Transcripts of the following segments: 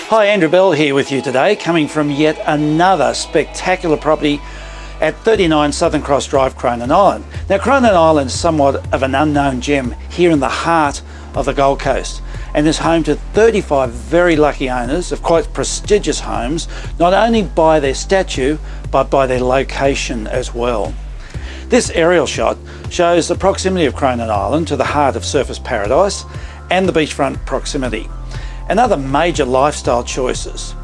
Hi, Andrew Bell here with you today, coming from yet another spectacular property at 39 Southern Cross Drive, Cronin Island. Now, Cronin Island is somewhat of an unknown gem here in the heart of the Gold Coast and is home to 35 very lucky owners of quite prestigious homes, not only by their statue, but by their location as well. This aerial shot shows the proximity of Cronin Island to the heart of Surfers Paradise and the beachfront proximity, and other major lifestyle choices.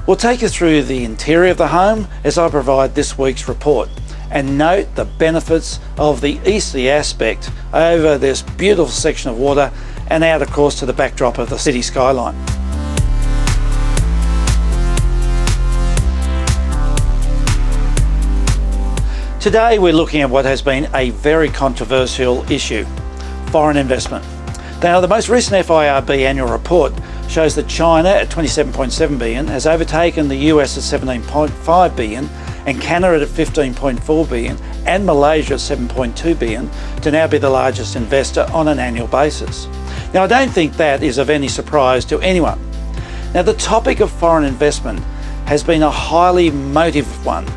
We'll take you through the interior of the home as I provide this week's report, and note the benefits of the easterly aspect over this beautiful section of water and out, of course, to the backdrop of the city skyline. Today we're looking at what has been a very controversial issue: foreign investment. Now, the most recent FIRB annual report shows that China at 27.7 billion has overtaken the US at 17.5 billion and Canada at 15.4 billion and Malaysia at 7.2 billion to now be the largest investor on an annual basis. Now, I don't think that is of any surprise to anyone. Now, the topic of foreign investment has been a highly emotive one,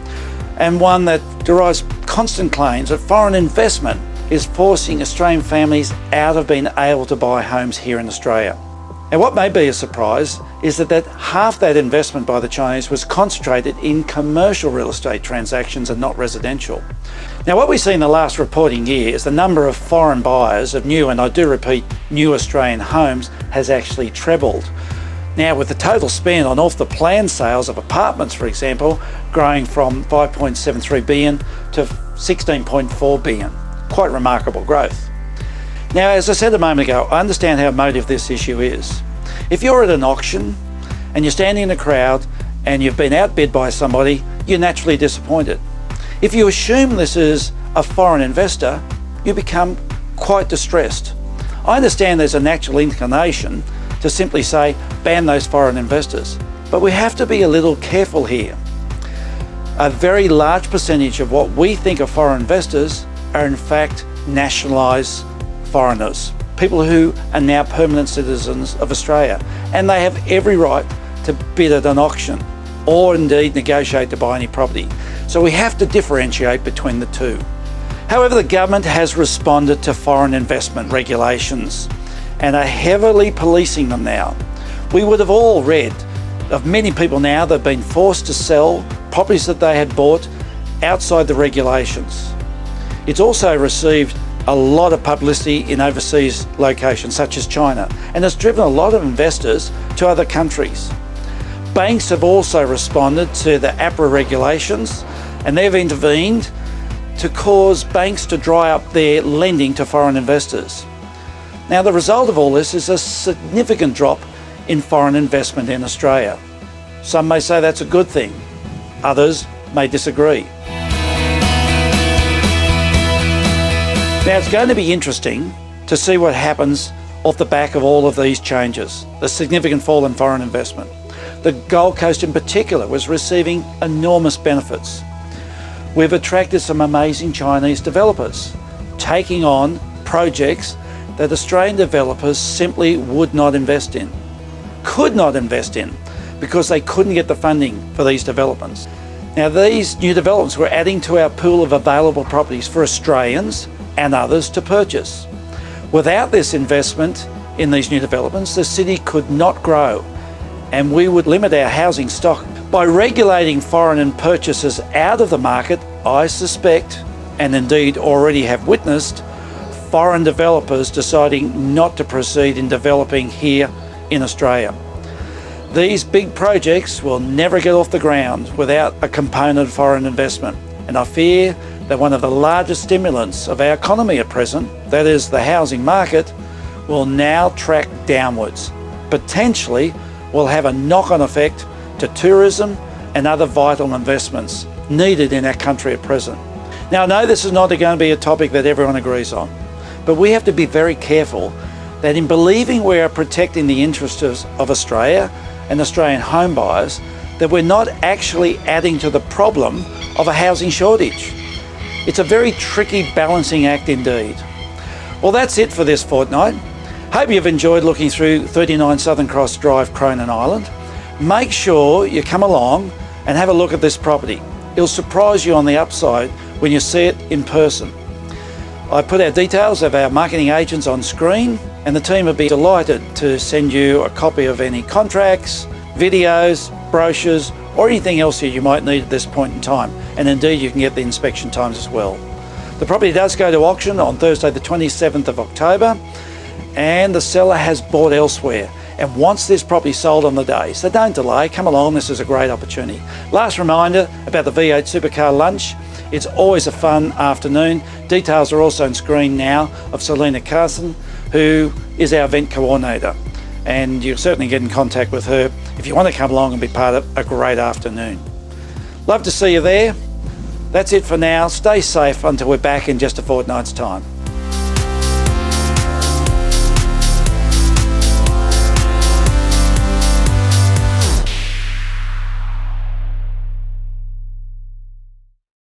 and one that derives constant claims that foreign investment is forcing Australian families out of being able to buy homes here in Australia. Now, what may be a surprise is that half that investment by the Chinese was concentrated in commercial real estate transactions and not residential. Now, what we see in the last reporting year is the number of foreign buyers of new, and I do repeat, new Australian homes has actually trebled. Now, with the total spend on off-the-plan sales of apartments, for example, growing from 5.73 billion to 16.4 billion. Quite remarkable growth. Now, as I said a moment ago, I understand how emotive this issue is. If you're at an auction and you're standing in a crowd and you've been outbid by somebody, you're naturally disappointed. If you assume this is a foreign investor, you become quite distressed. I understand there's a natural inclination to simply say, ban those foreign investors, but we have to be a little careful here. A very large percentage of what we think are foreign investors are in fact nationalised foreigners, people who are now permanent citizens of Australia, and they have every right to bid at an auction or indeed negotiate to buy any property. So we have to differentiate between the two. However, the government has responded to foreign investment regulations and are heavily policing them now. We would have all read of many people now that have been forced to sell properties that they had bought outside the regulations. It's also received a lot of publicity in overseas locations such as China, and has driven a lot of investors to other countries. Banks have also responded to the APRA regulations, and they've intervened to cause banks to dry up their lending to foreign investors. Now, the result of all this is a significant drop in foreign investment in Australia. Some may say that's a good thing, others may disagree. Now, it's going to be interesting to see what happens off the back of all of these changes, the significant fall in foreign investment. The Gold Coast in particular was receiving enormous benefits. We've attracted some amazing Chinese developers, taking on projects that Australian developers simply would not invest in, could not invest in, because they couldn't get the funding for these developments. Now, these new developments were adding to our pool of available properties for Australians and others to purchase. Without this investment in these new developments, the city could not grow, and we would limit our housing stock. By regulating foreign purchases out of the market, I suspect, and indeed already have witnessed, foreign developers deciding not to proceed in developing here in Australia. These big projects will never get off the ground without a component of foreign investment, and I fear that one of the largest stimulants of our economy at present, that is the housing market, will now track downwards. Potentially will have a knock-on effect to tourism and other vital investments needed in our country at present. Now, I know this is not going to be a topic that everyone agrees on, but we have to be very careful that in believing we are protecting the interests of Australia and Australian home buyers, that we're not actually adding to the problem of a housing shortage. It's a very tricky balancing act indeed. Well, that's it for this fortnight. Hope you've enjoyed looking through 39 Southern Cross Drive, Cronin Island. Make sure you come along and have a look at this property. It'll surprise you on the upside when you see it in person. I put our details of our marketing agents on screen, and the team would be delighted to send you a copy of any contracts, videos, brochures, or anything else that you might need at this point in time. And indeed, you can get the inspection times as well. The property does go to auction on Thursday the 27th of October, and the seller has bought elsewhere and wants this property sold on the day. So don't delay, come along, this is a great opportunity. Last reminder about the V8 Supercar Lunch. It's always a fun afternoon. Details are also on screen now of Selena Carson, who is our event coordinator. And you'll certainly get in contact with her if you want to come along and be part of a great afternoon. Love to see you there. That's it for now. Stay safe until we're back in just a fortnight's time.